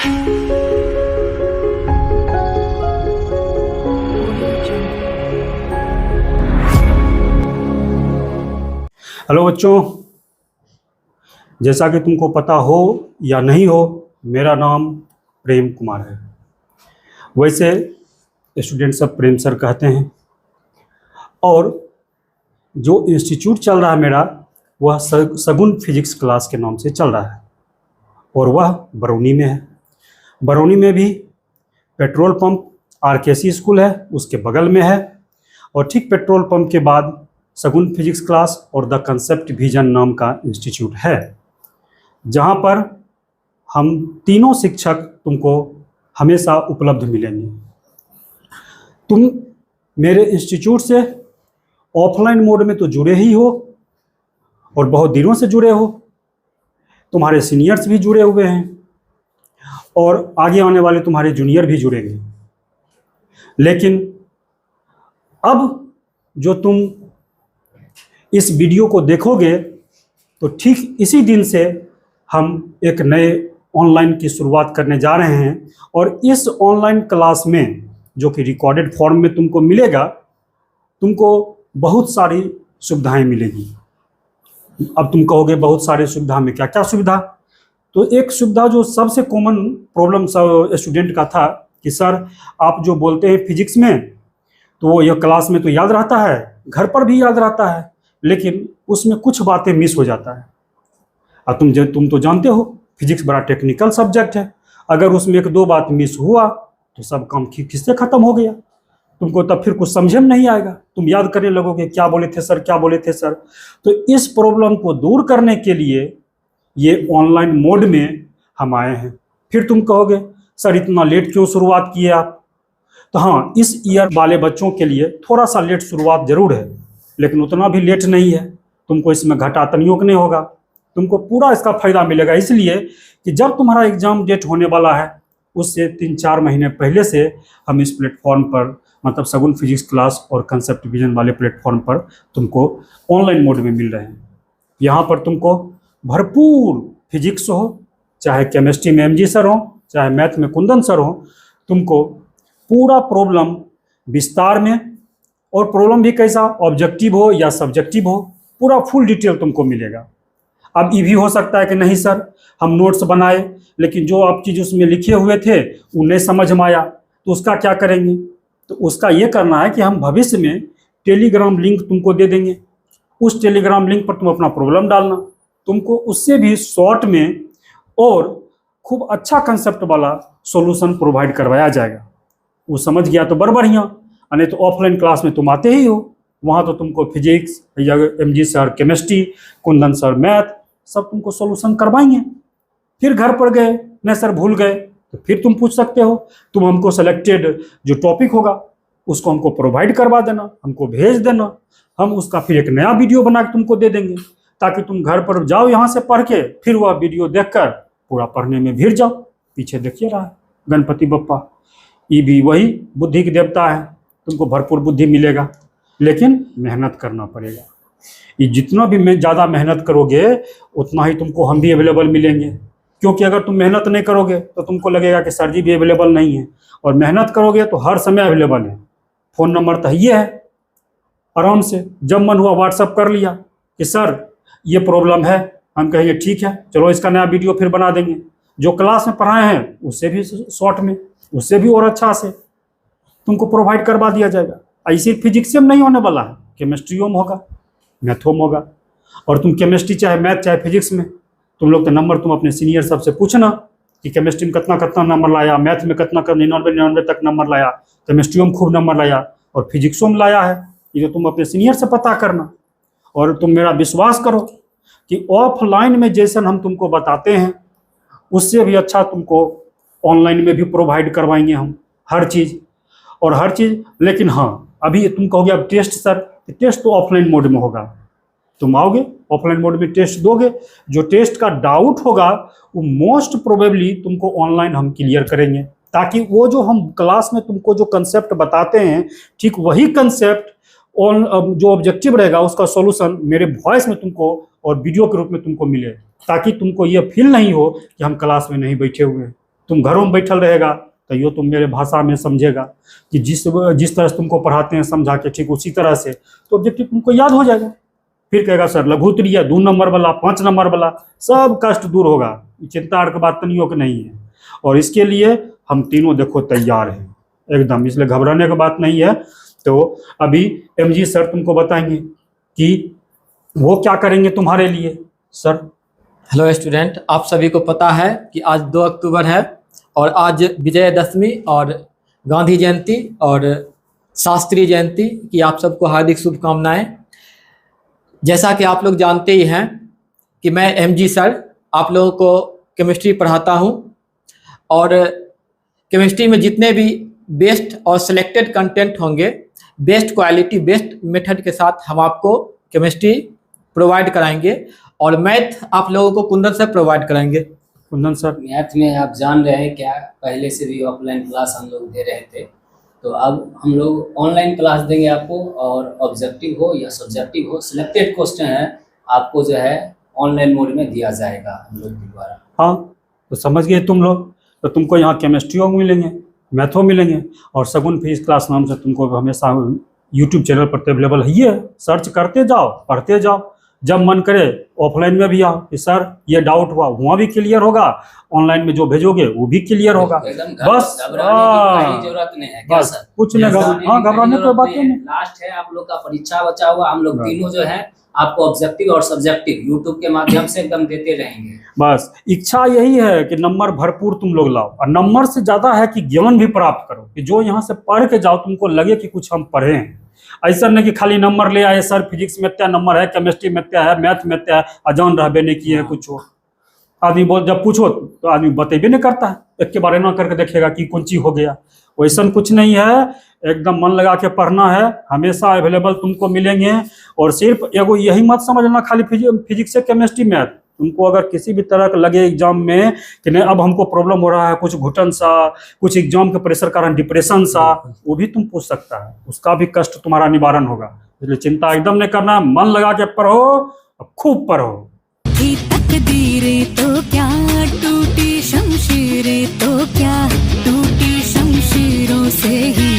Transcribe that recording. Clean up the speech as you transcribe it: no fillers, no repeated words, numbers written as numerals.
Hello बच्चों, जैसा कि तुमको पता हो या नहीं हो, मेरा नाम प्रेम कुमार है। वैसे स्टूडेंट सब प्रेम सर कहते हैं। और जो इंस्टीट्यूट चल रहा है मेरा, वह सगुन फिजिक्स क्लास के नाम से चल रहा है, और वह बरौनी में है। बरौनी में भी पेट्रोल पंप आरकेसी स्कूल है, उसके बगल में है। और ठीक पेट्रोल पंप के बाद सगुन फिजिक्स क्लास और द कंसेप्ट विजन नाम का इंस्टीट्यूट है, जहाँ पर हम तीनों शिक्षक तुमको हमेशा उपलब्ध मिलेंगे। तुम मेरे इंस्टीट्यूट से ऑफलाइन मोड में तो जुड़े ही हो, और बहुत दिनों से जुड़े हो। तुम्हारे सीनियर्स भी जुड़े हुए हैं, और आगे आने वाले तुम्हारे जूनियर भी जुड़ेंगे। लेकिन अब जो तुम इस वीडियो को देखोगे, तो ठीक इसी दिन से हम एक नए ऑनलाइन की शुरुआत करने जा रहे हैं। और इस ऑनलाइन क्लास में, जो कि रिकॉर्डेड फॉर्म में तुमको मिलेगा, तुमको बहुत सारी सुविधाएं मिलेगी। अब तुम कहोगे बहुत सारी सुविधा में क्या क्या सुविधा? तो एक सुविधा जो सबसे कॉमन प्रॉब्लम सब स्टूडेंट का था कि सर आप जो बोलते हैं फिजिक्स में, तो वो यह क्लास में तो याद रहता है, घर पर भी याद रहता है, लेकिन उसमें कुछ बातें मिस हो जाता है। अब तुम तो जानते हो फिजिक्स बड़ा टेक्निकल सब्जेक्ट है। अगर उसमें एक दो बात मिस हुआ तो सब काम किससे खत्म हो गया। तुमको तब फिर कुछ समझे में नहीं आएगा, तुम याद करने लगोगे क्या बोले थे सर, क्या बोले थे सर। तो इस प्रॉब्लम को दूर करने के लिए ये ऑनलाइन मोड में हम आए हैं। फिर तुम कहोगे सर इतना लेट क्यों शुरुआत किए आप? तो हाँ, इस ईयर वाले बच्चों के लिए थोड़ा सा लेट शुरुआत जरूर है, लेकिन उतना भी लेट नहीं है। तुमको इसमें घाटा तनियोग नहीं होगा, तुमको पूरा इसका फायदा मिलेगा। इसलिए कि जब तुम्हारा एग्जाम डेट होने वाला है, उससे 3-4 महीने पहले से हम इस प्लेटफॉर्म पर, मतलब सगुन फिजिक्स क्लास और कंसेप्ट विजन वाले प्लेटफॉर्म पर तुमको ऑनलाइन मोड में मिल रहे हैं। यहाँ पर तुमको भरपूर फिजिक्स हो, चाहे केमिस्ट्री में MG सर हो, चाहे मैथ में कुंदन सर हो, तुमको पूरा प्रॉब्लम विस्तार में, और प्रॉब्लम भी कैसा, ऑब्जेक्टिव हो या सब्जेक्टिव हो, पूरा फुल डिटेल तुमको मिलेगा। अब ये भी हो सकता है कि नहीं सर हम नोट्स बनाए, लेकिन जो आप चीज़ उसमें लिखे हुए थे वो नहीं समझ में आया, तो उसका क्या करेंगे? तो उसका ये करना है कि हम भविष्य में टेलीग्राम लिंक तुमको दे देंगे। उस टेलीग्राम लिंक पर तुम अपना प्रॉब्लम डालना, तुमको उससे भी शॉर्ट में और खूब अच्छा कंसेप्ट वाला सॉल्यूशन प्रोवाइड करवाया जाएगा। वो समझ गया तो बड़ बढ़िया, नहीं तो ऑफलाइन क्लास में तुम आते ही हो, वहाँ तो तुमको फिजिक्स या MG sir chemistry, Kundan sir math, सब तुमको सॉल्यूशन करवाएंगे। फिर घर पर गए, नहीं सर भूल गए, तो फिर तुम पूछ सकते हो। तुम हमको सेलेक्टेड जो टॉपिक होगा उसको हमको प्रोवाइड करवा देना, हमको भेज देना, हम उसका फिर एक नया वीडियो बना के तुमको दे देंगे, ताकि तुम घर पर जाओ यहाँ से पढ़ के, फिर वह वीडियो देखकर पूरा पढ़ने में भिड़ जाओ। पीछे देखिए रहा है गणपति बप्पा, ये भी वही बुद्धि के देवता है, तुमको भरपूर बुद्धि मिलेगा, लेकिन मेहनत करना पड़ेगा। ये जितना भी ज़्यादा मेहनत करोगे उतना ही तुमको हम भी अवेलेबल मिलेंगे। क्योंकि अगर तुम मेहनत नहीं करोगे तो तुमको लगेगा कि सर जी भी अवेलेबल नहीं है, और मेहनत करोगे तो हर समय अवेलेबल है। फ़ोन नंबर तो ये है, आराम से जब मन हुआ व्हाट्सअप कर लिया कि सर ये प्रॉब्लम है, हम कहेंगे ठीक है चलो इसका नया वीडियो फिर बना देंगे। जो क्लास में पढ़ाए हैं उससे भी शॉर्ट में, उससे भी और अच्छा से तुमको प्रोवाइड करवा दिया जाएगा। ऐसे फिजिक्स में नहीं होने वाला है, केमिस्ट्रियों में होगा, मैथों में होगा। और तुम केमिस्ट्री चाहे मैथ चाहे फिजिक्स में, तुम लोग तो नंबर तुम अपने सीनियर सबसे पूछना कि केमिस्ट्री में कितना कितना नंबर लाया, मैथ में कितना 99 तक नंबर लाया, केमिस्ट्रियों में खूब नंबर लाया, और फिजिक्सों में लाया है। ये तो तुम अपने सीनियर से पता करना। और तुम मेरा विश्वास करो कि ऑफलाइन में जैसे हम तुमको बताते हैं, उससे भी अच्छा तुमको ऑनलाइन में भी प्रोवाइड करवाएंगे हम हर चीज़ और हर चीज़। लेकिन हाँ, अभी तुम कहोगे अब टेस्ट सर, टेस्ट तो ऑफलाइन मोड में होगा। तुम आओगे ऑफलाइन मोड में टेस्ट दोगे, जो टेस्ट का डाउट होगा वो मोस्ट प्रोबेबली तुमको ऑनलाइन हम क्लियर करेंगे, ताकि वो जो हम क्लास में तुमको जो कंसेप्ट बताते हैं, ठीक वही कंसेप्ट जो ऑब्जेक्टिव रहेगा उसका सॉल्यूशन मेरे वॉइस में तुमको और वीडियो के रूप में तुमको मिले, ताकि तुमको ये फील नहीं हो कि हम क्लास में नहीं बैठे हुए हैं। तुम घरों में बैठल रहेगा तो यो तुम मेरे भाषा में समझेगा कि जिस तरह से तुमको पढ़ाते हैं समझा के ठीक उसी तरह से, तो ऑब्जेक्टिव तुमको याद हो जाएगा। फिर कहेगा सर लघुत्तरीय 2 नंबर वाला 5 नंबर वाला सब कष्ट दूर होगा। चिंता की बात तनियों की नहीं है। और इसके लिए हम तीनों देखो तैयार हैं एकदम, इसलिए घबराने की बात नहीं है। तो अभी एमजी सर तुमको बताएंगे कि वो क्या करेंगे तुम्हारे लिए। सर। हेलो स्टूडेंट, आप सभी को पता है कि आज 2 अक्टूबर है और आज विजयदशमी और गांधी जयंती और शास्त्री जयंती की आप सबको हार्दिक शुभकामनाएं। जैसा कि आप लोग जानते ही हैं कि मैं एमजी सर आप लोगों को केमिस्ट्री पढ़ाता हूं और केमिस्ट्री में जितने भी बेस्ट और सिलेक्टेड कंटेंट होंगे, बेस्ट क्वालिटी बेस्ट मेथड के साथ हम आपको केमिस्ट्री प्रोवाइड कराएंगे और मैथ आप लोगों को कुंदन सर प्रोवाइड कराएंगे। कुंदन सर, मैथ में आप जान रहे हैं क्या, पहले से भी ऑफलाइन क्लास हम लोग दे रहे थे, तो अब हम लोग ऑनलाइन क्लास देंगे आपको। और ऑब्जेक्टिव हो या सब्जेक्टिव हो, सिलेक्टेड क्वेश्चन है आपको जो है ऑनलाइन मोड में दिया जाएगा हम लोग के द्वारा। हाँ, तो समझ गए तुम लोग। तो तुमको यहाँ केमिस्ट्री मिलेंगे, मैथो मिलेंगे और सगुन फीस क्लास नाम से तुमको हमेशा यूट्यूब चैनल पर अवेलेबल है। ये सर्च करते जाओ, पढ़ते जाओ, जब मन करे ऑफलाइन में भी आओ कि सर ये डाउट हुआ, वहाँ भी क्लियर होगा, ऑनलाइन में जो भेजोगे वो भी क्लियर होगा। बस घबराने की जरूरत नहीं है, बस कुछ नहीं घबराने की बात नहीं। लास्ट है आप लोग का परीक्षा बचा हुआ, हम लोग तीनों जो है आपको ऑब्जेक्टिव और सब्जेक्टिव यूट्यूब के माध्यम से एकदम देते रहेंगे। बस इच्छा यही है कि नंबर भरपूर तुम लोग लाओ, और नंबर से ज्यादा है कि ज्ञान भी प्राप्त करो, कि जो यहाँ से पढ़ के जाओ तुमको लगे कि कुछ हम पढ़े हैं। ऐसा नहीं कि खाली नंबर ले आए, सर फिजिक्स में क्या नंबर है, केमिस्ट्री में क्या है, मैथ में क्या है, अजान रहबे नहीं किए कुछ हो। आदमी बोल जब पूछो तो आदमी बतेबे नहीं करता है, एक के बारे में करके देखेगा कि कौन चीज हो गया। वैसा कुछ नहीं है, एकदम मन लगा के पढ़ना है, हमेशा अवेलेबल तुमको मिलेंगे। और सिर्फ एगो यही मत समझना खाली फिजिक्स से केमिस्ट्री मैथ, तुमको अगर किसी भी तरह का लगे एग्जाम में कि नहीं अब हमको प्रॉब्लम हो रहा है, कुछ घुटन सा, कुछ एग्जाम के प्रेशर कारण डिप्रेशन सा, वो भी तुम पूछ सकता है, उसका भी कष्ट तुम्हारा निवारण होगा। इसलिए चिंता एकदम नहीं करना, मन लगा के पढ़ो, खूब पढ़ो। तकदीरें तो क्या टूटी शमशीरें तो क्या, टूटी शमशीरों से ही